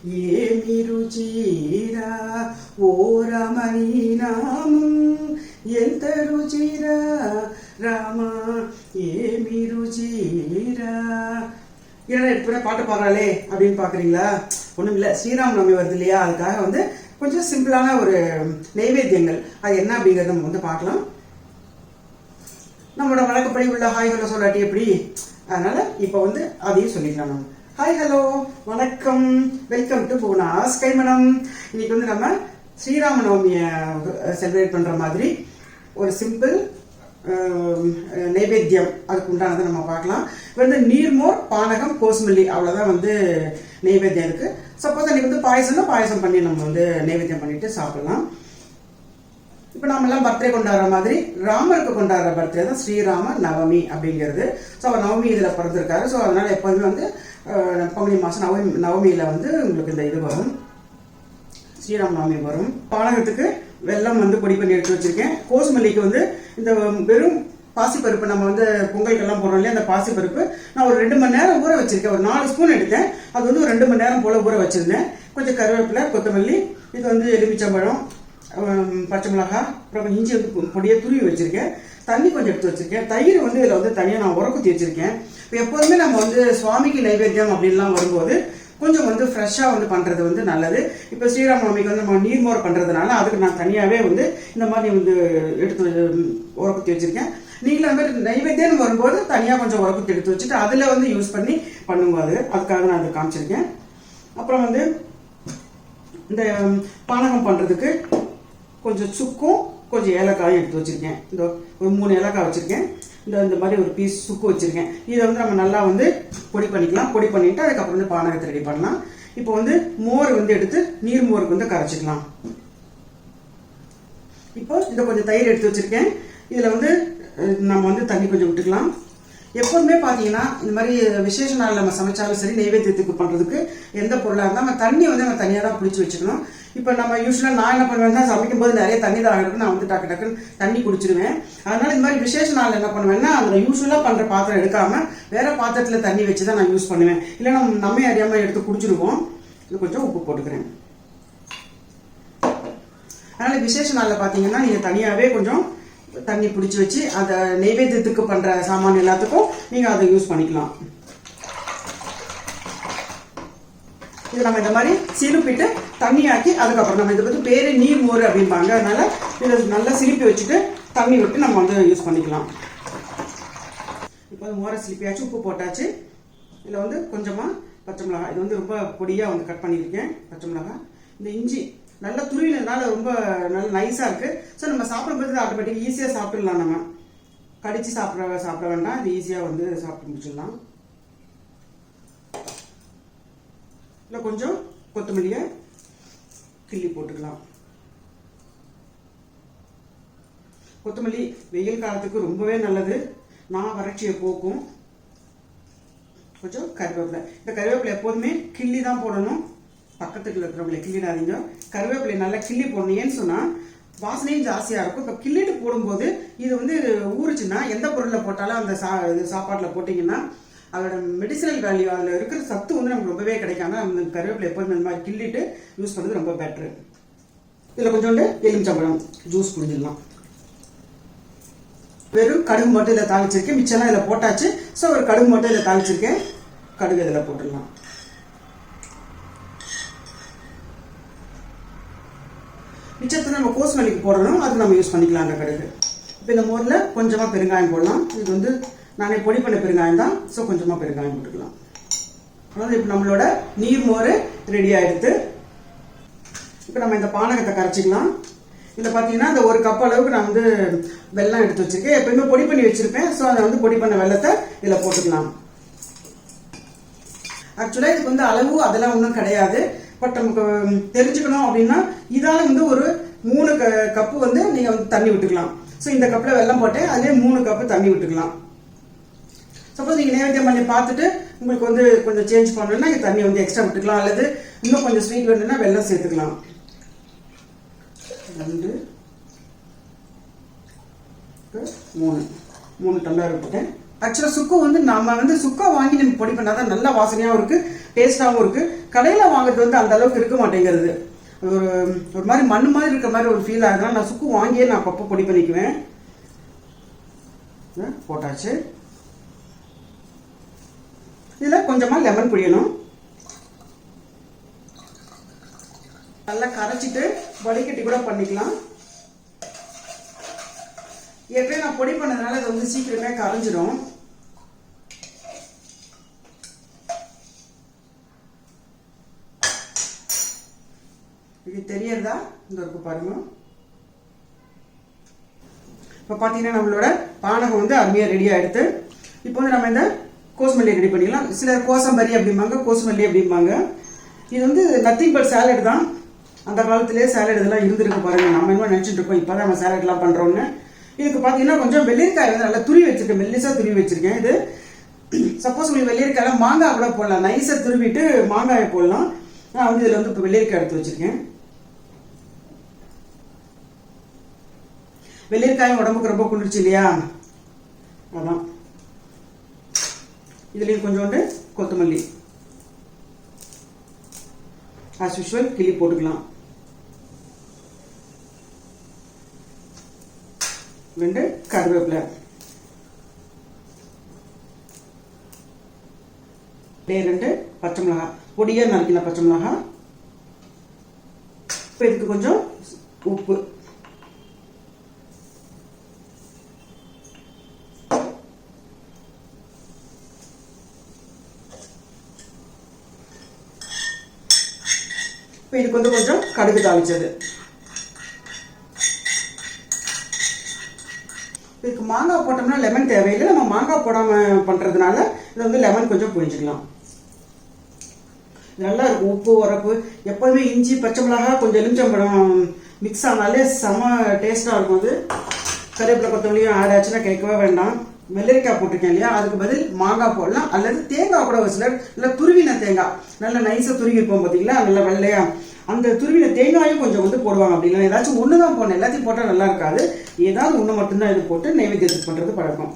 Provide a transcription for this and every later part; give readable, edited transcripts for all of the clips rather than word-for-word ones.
ఏమి రుచిరా ఓ రమణి నామం ఎంత రుచిరా రామ ఏమి ருச்சிரா. ஏன்னா எடுத்து பாட்டு பாடுறாளே அப்படின்னு பாக்குறீங்களா? ஒண்ணும் இல்லை, ஸ்ரீராம நவமி வருது இல்லையா, அதுக்காக வந்து கொஞ்சம் சிம்பிளான ஒரு நைவேத்தியங்கள் அது என்ன அப்படிங்கறத நம்ம வந்து பார்க்கலாம். நம்மளோட வழக்கப்படி உள்ள ஹாய் ஹலோ சொல்லாட்டி எப்படி, அதனால இப்போ வந்து அதையும் சொல்லிக்கலாம். நம்ம ஹாய் ஹலோ வணக்கம், வெல்கம் டு பூனாஸ் கைமணம். இன்னைக்கு வந்து நம்ம ஸ்ரீராம நவமியை செலிப்ரேட் பண்ற மாதிரி ஒரு சிம்பிள் நைவேத்தியம் அதுக்கு உண்டானதை நம்ம பார்க்கலாம். வந்து நீர்மோர் பானகம் கோஸ்மல்லி அவ்வளோதான் வந்து நைவேத்தியம் இருக்கு. சப்போஸ் அன்னைக்கு வந்து பாயசம்னா பாயசம் பண்ணி நம்ம வந்து நைவேத்தியம் பண்ணிட்டு சாப்பிடலாம். இப்போ நம்ம எல்லாம் பர்த்டே கொண்டாடுற மாதிரி ராமருக்கு கொண்டாடுற பர்த்டே தான் ஸ்ரீராம நவமி அப்படிங்கிறது. ஸோ அவர் நவமி இதில் பிறந்திருக்காரு. ஸோ அதனால எப்போதுமே வந்து பங்குனி மாதம் நவமியில் வந்து உங்களுக்கு இந்த இது வரும், ஸ்ரீராம நவமி வரும். பானகத்துக்கு வெல்லம் வந்து பொடி பண்ணி எடுத்து வச்சிருக்கேன். கோஸ்மல்லிக்கு வந்து இந்த வெறும் பாசிப்பருப்பு நம்ம வந்து பொங்கலுக்கெல்லாம் போடுறோம் இல்லையா, அந்த பாசிப்பருப்பு நான் ஒரு 2 மணி நேரம் ஊற வச்சிருக்கேன். ஒரு 4 ஸ்பூன் எடுத்தேன், அது வந்து ஒரு 2 மணி நேரம் போல ஊற வச்சிருந்தேன். கொஞ்சம் கருவேப்பிலை, கொத்தமல்லி, இது வந்து எலுமிச்சம்பழம், பச்சை மிளகாய், அப்புறம் இஞ்சி வந்து பொடியை துருவி வச்சிருக்கேன். தண்ணி கொஞ்சம் எடுத்து வச்சிருக்கேன். தயிர் வந்து இதில் வந்து தனியாக நான் உரக்குத்தி வச்சிருக்கேன். இப்போ எப்போதுமே நம்ம வந்து சுவாமிக்கு நைவேத்தியம் அப்படின்லாம் வரும்போது கொஞ்சம் வந்து ஃப்ரெஷ்ஷாக வந்து பண்ணுறது வந்து நல்லது. இப்போ ஸ்ரீராம நவமிக்கு வந்து நம்ம நீர்மோர் பண்ணுறதுனால அதுக்கு நான் தனியாகவே வந்து இந்த மாதிரி வந்து எடுத்து உரக்குத்தி வச்சுருக்கேன். நீங்களும் அந்த மாதிரி நைவேத்தியம் வரும்போது தனியாக கொஞ்சம் உரக்குத்தி எடுத்து வச்சுட்டு அதில் வந்து யூஸ் பண்ணி பண்ணும்போது அதுக்காக நான் அதை காமிச்சிருக்கேன். அப்புறம் வந்து இந்த பானகம் பண்ணுறதுக்கு கொஞ்சம் சுக்கும் கொஞ்சம் ஏலக்காயும் எடுத்து வச்சுருக்கேன். இந்த ஒரு 3 ஏலக்காய் வச்சுருக்கேன். இந்த மாதிரி ஒரு பீஸ் சுக்கு வச்சிருக்கேன். இதை வந்து நம்ம நல்லா வந்து பொடி பண்ணிக்கலாம். பொடி பண்ணிட்டு அதுக்கப்புறம் வந்து பானகத்தை ரெடி பண்ணலாம். இப்போ வந்து மோர் வந்து எடுத்து நீர் மோருக்கு வந்து கரைச்சிக்கலாம். இப்போ இதை கொஞ்சம் தயிர் எடுத்து வச்சிருக்கேன். இதில் வந்து நம்ம வந்து தண்ணி கொஞ்சம் விட்டுக்கலாம். எப்போதுமே பார்த்தீங்கன்னா இந்த மாதிரி விசேஷ நாள் நம்ம சமைச்சாலும் சரி, நைவேத்தியத்துக்கு பண்ணுறதுக்கு எந்த பொருளாக இருந்தால் நம்ம தண்ணி வந்து நம்ம தனியாக தான் பிடிச்சி வச்சுக்கணும். இப்போ நம்ம யூஸ்வலாக நான் என்ன பண்ணுவேன்னா, சமைக்கும் போது நிறைய தண்ணி தான் ஆகிருக்கு, நான் வந்து டக்குன்னு தண்ணி குடிச்சிடுவேன். அதனால இந்த மாதிரி விசேஷ நாள் என்ன பண்ணுவேன்னா, அதில் யூஸ்வலாக பண்ணுற பாத்திரம் எடுக்காமல் வேற பாத்திரத்தில் தண்ணி வச்சு தான் நான் யூஸ் பண்ணுவேன். இல்லைன்னா நம்ம அறியாமல் எடுத்து குடிச்சிடுவோம். இது கொஞ்சம் உப்பு போட்டுக்கிறேன். அதனால விசேஷ நாளில் பார்த்தீங்கன்னா நீங்கள் தனியாகவே கொஞ்சம் தண்ணி பிடிச்சி வச்சு அதை நைவேத்தியத்துக்கு பண்ணுற சாமான் எல்லாத்துக்கும் நீங்கள் அதை யூஸ் பண்ணிக்கலாம். இது நம்ம இந்த மாதிரி சிலுப்பிட்டு தண்ணியாக்கி அதுக்கப்புறம் நம்ம இதை பற்றி பேர் நீர் மோர் அப்படிம்பாங்க. அதனால இதை நல்லா சிலுப்பி வச்சுட்டு தண்ணி விட்டு நம்ம வந்து யூஸ் பண்ணிக்கலாம். இப்போ மோரை சிலுப்பியாச்சு, உப்பு போட்டாச்சு. இதில் வந்து கொஞ்சமாக பச்சை மிளகாய், இது வந்து ரொம்ப பொடியாக வந்து கட் பண்ணியிருக்கேன். பச்சை மிளகாய், இந்த இஞ்சி நல்லா துருவினதுனால ரொம்ப நல்ல நைஸாக இருக்குது. ஸோ நம்ம சாப்பிடும்போது ஆட்டோமேட்டிக் ஈஸியாக சாப்பிட்டுடலாம். நம்ம கடிச்சு சாப்பிட வேண்டாம், இது ஈஸியாக வந்து சாப்பிட்டு முடிச்சிடலாம். இல்லை கொஞ்சம் கொத்தமல்லியை கிள்ளி போட்டுக்கலாம். கொத்தமல்லி வெயில் காலத்துக்கு ரொம்பவே நல்லது, நான் வறட்சியை போக்கும். கொஞ்சம் கருவேப்பிலை, இந்த கருவேப்பிலை எப்போதுமே கிள்ளி தான் போடணும். பக்கத்துக்கு இருக்கிறவங்களை கிள்ளிடாதீங்க. கருவேப்பிலை நல்லா கிள்ளி போடணும். ஏன்னு சொன்னால் வாசனையும் ஜாஸ்தியாக இருக்கும். இப்போ கிள்ளிட்டு போடும்போது இது வந்து ஊறுச்சுன்னா எந்த பொருளில் போட்டாலும் அந்த சாப்பாட்டில் போட்டிங்கன்னா அதோட மெடிசனல் வேல்யூ, அதில் இருக்கிற சத்து வந்து நமக்கு ரொம்பவே கிடைக்காம அந்த கருவேப்பிலை எப்போதுமே இந்த மாதிரி கிள்ளிட்டு யூஸ் பண்ணுறது ரொம்ப பெட்ரு. இதில் கொஞ்சோண்டு எலுமிச்சம்பழம் ஜூஸ் குடிச்சிடலாம். வெறும் கடுகு மட்டும் இதில் தாளிச்சிருக்கேன், மிச்சம்லாம் இதில் போட்டாச்சு. ஸோ ஒரு கடுகு மட்டும் இதில் தாளிச்சிருக்கேன். கடுகு இதில் போட்டுடலாம். மிச்சத்தை நம்ம கோஸ்மல்லிக்கு போடணும், அது நம்ம யூஸ் பண்ணிக்கலாம் அந்த கடுகு. இப்போ இந்த மோரில் கொஞ்சமாக பெருங்காயம் போடலாம். இது வந்து நானே பொடி பண்ண பெருங்காயம் தான், ஸோ கொஞ்சமாக பெருங்காயம் போட்டுக்கலாம். அதாவது இப்போ நம்மளோட நீர் மோர் ரெடி ஆகிடுது. இப்போ நம்ம இந்த பானகத்தை கரைச்சிக்கலாம். இதில் பார்த்தீங்கன்னா இந்த 1 கப் அளவுக்கு நான் வந்து வெல்லம் எடுத்து வச்சிருக்கேன். எப்பயுமே பொடி பண்ணி வச்சிருப்பேன். ஸோ அதை வந்து பொடி பண்ண வெல்லத்தை இதில் போட்டுக்கலாம். ஆக்சுவலாக இதுக்கு வந்து அளவு அதெல்லாம் ஒன்றும் கிடையாது. பட் நமக்கு தெரிஞ்சுக்கணும் அப்படின்னா இதால் வந்து ஒரு 3 கப்பு வந்து நீங்கள் வந்து தண்ணி விட்டுக்கலாம். ஸோ இந்த கப்பில் வெல்லம் போட்டு அதிலே 3 கப்பு தண்ணி விட்டுக்கலாம். சப்போஸ் நீங்கள் நைவேத்தியம் பண்ணி பார்த்துட்டு உங்களுக்கு வந்து கொஞ்சம் சேஞ்ச் பண்ணணும்னா இங்கே தண்ணி வந்து எக்ஸ்ட்ரா விட்டுக்கலாம். அல்லது இன்னும் கொஞ்சம் ஸ்வீட் வேணும்னா வெல்லம் சேர்த்துக்கலாம். 2 3 டம்ளர் விட்டுட்டேன். ஆக்சுவலாக சுக்கு வந்து நம்ம வந்து சுக்கா வாங்கி நம்ம பொடி பண்ணாதான் நல்லா வாசனையாகவும் இருக்குது, டேஸ்ட்டாகவும் இருக்குது. கடையில் வாங்குறது வந்து அந்த அளவுக்கு இருக்க மாட்டேங்கிறது. ஒரு மாதிரி மண் மாதிரி இருக்கிற மாதிரி ஒரு ஃபீல் ஆகுதுன்னா நான் சுக்கு வாங்கியே நான் அப்பப்போ பொடி பண்ணிக்குவேன். போட்டாச்சு. இதில் கொஞ்சமாக லெமன் புழியணும். நல்லா கரைச்சிட்டு வடிகட்டி கூட பண்ணிக்கலாம். ஏற்கனவே நான் பொடி பண்ணதுனால அது வந்து சீக்கிரமே கரைஞ்சிடும். இது தெரியறதா? இந்த இருக்கு பாருங்க. இப்போ பார்த்தீங்கன்னா நம்மளோட பானகம் வந்து அருமையாக ரெடி ஆகிடுது. இப்போ வந்து நம்ம இந்த கோசமல்லி ரெடி பண்ணிக்கலாம். சிலர் கோசம்பரி அப்படிம்பாங்க, கோசமல்லி அப்படிம்பாங்க. இது வந்து நத்திங் பட் சாலட் தான். அந்த காலத்திலே சாலட் இதெல்லாம் இருந்திருக்கு பாருங்க. நம்ம என்ன நினச்சிட்டு இருக்கோம் இப்போ தான் நம்ம சாலட்லாம் பண்ணுறோன்னு. இதுக்கு பார்த்தீங்கன்னா கொஞ்சம் வெள்ளரிக்காய் வந்து நல்லா துருவி வச்சிருக்கேன், மெல்லிசாக துருவி வச்சிருக்கேன். இது சப்போஸ் உங்களுக்கு வெள்ளரிக்காய் மாங்காய் கூட போடலாம், நைஸாக துருவிட்டு மாங்காயை போடலாம். நான் வந்து இதில் வந்து இப்போ வெள்ளரிக்காய் எடுத்து வச்சிருக்கேன். வெள்ளரிக்காயும் உடம்புக்கு ரொம்ப குளிர்ச்சி இல்லையா, அதான். இதுலேயும் கொஞ்சோண்டு கொத்தமல்லி ஆஸ் யூஷுவல் கிள்ளி போட்டுக்கலாம். 2 கருவேப்பிலை, 2 பச்சை மிளகாய், பொடியா நறுக்கின பச்சை மிளகாய். இப்போ இதுக்கு கொஞ்சம் உப்பு, இப்போ இதுக்கு வந்து கொஞ்சம் கடுகு தாளிச்சது. இதுக்கு மாங்காய் போட்டோம்னா லெமன் தேவையில்லை, நம்ம மாங்காய் போடாமல் பண்ணுறதுனால இதை வந்து லெமன் கொஞ்சம் புழிஞ்சிக்கலாம். நல்லா இருக்கும். உப்பு உரப்பு எப்போதுமே இஞ்சி பச்சை மிளகாய் கொஞ்சம் எலுமிச்சம்பழம் மிக்ஸ் ஆனாலே செம டேஸ்ட்டாக இருக்கும். அது கருவேப்பிலை கொத்தமல்லியும் ஆட் ஆச்சுன்னா கேட்கவே வேண்டாம். வெள்ளரிக்காய் போட்டிருக்கேன் இல்லையா, அதுக்கு பதில் மாங்காய் போடலாம், அல்லது தேங்காய் கூட ஒரு சிலர் நல்லா துருவின தேங்காய் நல்லா நைஸாக துருவி இருப்போம் பார்த்தீங்களா, நல்லா வெள்ளையா அந்த துருவின தேங்காயும் கொஞ்சம் வந்து போடுவாங்க. அப்படின்னா ஏதாச்சும் ஒன்று தான் போடணும், எல்லாத்தையும் போட்டால் நல்லா இருக்காது. ஏதாவது ஒன்று மட்டும்தான் இது போட்டு நைவேத்தியத்துக்கு பண்ணுறது பழக்கம்.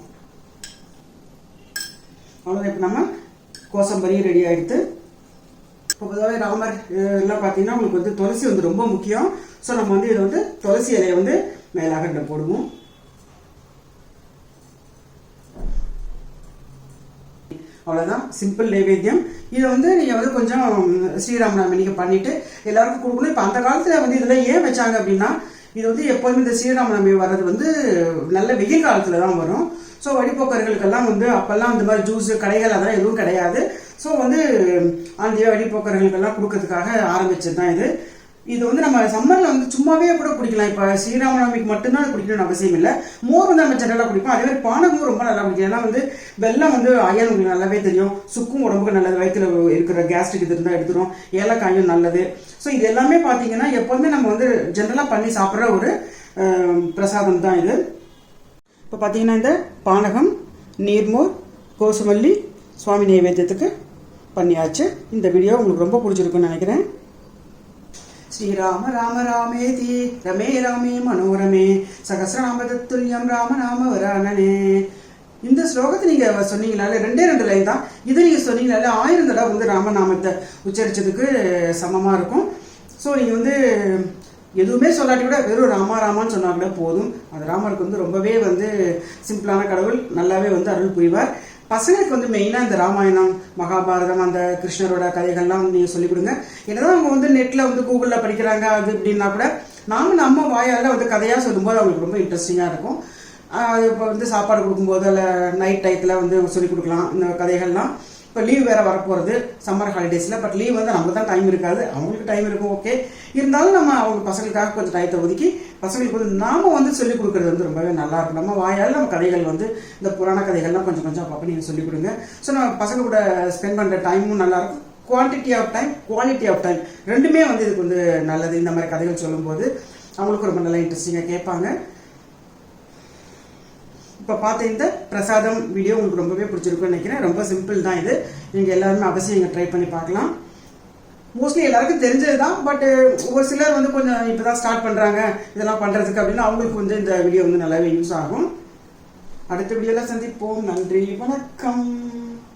அவ்வளோதான். இப்போ நம்ம கோசம்பரி ரெடி ஆகிடுது. இப்போ பொதுவாகவே ராமர் எல்லாம் பார்த்தீங்கன்னா உங்களுக்கு வந்து துளசி வந்து ரொம்ப முக்கியம். ஸோ நம்ம வந்து இதை வந்து துளசி இலையை வந்து மேலாக போடுவோம். அவ்வளோதான், சிம்பிள் நைவேத்தியம். இதை வந்து நீங்கள் வந்து கொஞ்சம் ஸ்ரீராமநவமி நீங்கள் பண்ணிவிட்டு எல்லாருக்கும் கொடுக்கணும். இப்போ அந்த காலத்தில் வந்து இதெல்லாம் ஏன் வச்சாங்க அப்படின்னா, இது வந்து எப்போதுமே இந்த ஸ்ரீராமநவமி வர்றது வந்து நல்ல வெயில் காலத்தில் தான் வரும். ஸோ வழிபோக்கர்களுக்கெல்லாம் வந்து அப்போல்லாம் அந்த மாதிரி ஜூஸ் கடைகள் அதெல்லாம் எதுவும் கிடையாது. ஸோ வந்து அந்த வழிபோக்கர்களுக்கெல்லாம் கொடுக்கறதுக்காக ஆரம்பிச்சது தான் இது. இது வந்து நம்ம சம்மரில் வந்து சும்மாவே கூட குடிக்கலாம். இப்போ ஸ்ரீராமநவமிக்கு மட்டும்தான் குடிக்கணும்னு அவசியம் இல்லை. மோர் வந்து நம்ம ஜெனரலாக குடிப்போம். அதே மாதிரி பானகமும் ரொம்ப நல்லா குடிக்கும். ஏன்னா வந்து வெள்ளம் வந்து அயன் உங்களுக்கு நல்லாவே தெரியும். சுக்கும் உடம்புக்கு நல்லது, வயிற்றுல இருக்கிற கேஸ்ட்ரிக் இது இருந்தால் எடுத்துரும். ஏலக்காயும் நல்லது. ஸோ இது எல்லாமே பார்த்தீங்கன்னா எப்போதுமே நம்ம வந்து ஜென்ரலாக பண்ணி சாப்பிட்ற ஒரு பிரசாதம் தான் இது. இப்போ பார்த்தீங்கன்னா இந்த பானகம், நீர்மோர், கோசமல்லி சுவாமி நைவேத்தியத்துக்கு பண்ணியாச்சு. இந்த வீடியோ உங்களுக்கு ரொம்ப பிடிச்சிருக்குன்னு நினைக்கிறேன். ஸ்ரீராம ராம ராமேதி ரமே ராமே மனோரமே சகசிரநாம தத்துல்யம் ராமநாம வரானனே. இந்த ஸ்லோகத்தை நீங்க சொன்னீங்கனால 2 லைன் தான். இதை நீங்க சொன்னீங்கனால 1000 தடவை வந்து ராமநாமத்தை உச்சரிச்சதுக்கு சமமா இருக்கும். ஸோ நீங்க வந்து எதுவுமே சொல்லாட்டி கூட வெறும் ராமா ராமான்னு சொன்னா கூட போதும். அது ராமருக்கு வந்து ரொம்பவே வந்து சிம்பிளான கடவுள், நல்லாவே வந்து அருள் புரிவார். பசங்களுக்கு வந்து மெயினாக இந்த ராமாயணம், மகாபாரதம், அந்த கிருஷ்ணரோட கதைகள்லாம் வந்து நீங்கள் சொல்லிக் கொடுங்க. என்னதான் அவங்க வந்து நெட்டில் வந்து கூகுளில் படிக்கிறாங்க அது அப்படின்னா கூட நம்ம வாயால் வந்து கதையாக சொல்லும்போது அவங்களுக்கு ரொம்ப இன்ட்ரெஸ்டிங்காக இருக்கும். இப்போ வந்து சாப்பாடு கொடுக்கும்போது இல்லை நைட் டயத்தில் வந்து சொல்லிக் கொடுக்கலாம் இந்த கதைகள்லாம். இப்போ லீவ் வேறு வரப்போகிறது சம்மர் ஹாலிடேஸில். பட் லீவ் வந்து நமக்கு தான் டைம் இருக்காது, அவங்களுக்கு டைம் இருக்கும். ஓகே, இருந்தாலும் நம்ம அவங்க பசங்களுக்காக கொஞ்சம் டயத்தை ஒதுக்கி பசங்களுக்கு வந்து நாம வந்து சொல்லிக் கொடுக்குறது வந்து ரொம்பவே நல்லா இருக்கும். நம்ம வாயால் நம்ம கதைகள் வந்து இந்த புராண கதைகள்லாம் கொஞ்சம் கொஞ்சம் அப்பப்போ நீங்கள் சொல்லிக் கொடுங்க. ஸோ நம்ம பசங்க கூட ஸ்பெண்ட் பண்ணுற டைமும் நல்லாயிருக்கும். Quantity of time, quality of time ரெண்டுமே வந்து இதுக்கு வந்து நல்லது. இந்த மாதிரி கதைகள் சொல்லும்போது அவங்களுக்கும் ரொம்ப நல்லா இன்ட்ரெஸ்டிங்காக கேட்பாங்க. இப்போ பார்த்த இந்த பிரசாதம் வீடியோ உங்களுக்கு ரொம்பவே பிடிச்சிருக்குன்னு நினைக்கிறேன். ரொம்ப சிம்பிள் தான் இது. நீங்கள் எல்லாருமே அவசியம் இங்கே ட்ரை பண்ணி பார்க்கலாம். மோஸ்ட்லி எல்லாருக்கும் தெரிஞ்சது தான். பட் ஒரு சிலர் வந்து கொஞ்சம் இப்போ தான் ஸ்டார்ட் பண்ணுறாங்க இதெல்லாம் பண்ணுறதுக்கு அப்படின்னா அவங்களுக்கு வந்து இந்த வீடியோ வந்து நல்லாவே யூஸ் ஆகும். அடுத்த வீடியோல சந்திப்போம். நன்றி, வணக்கம்.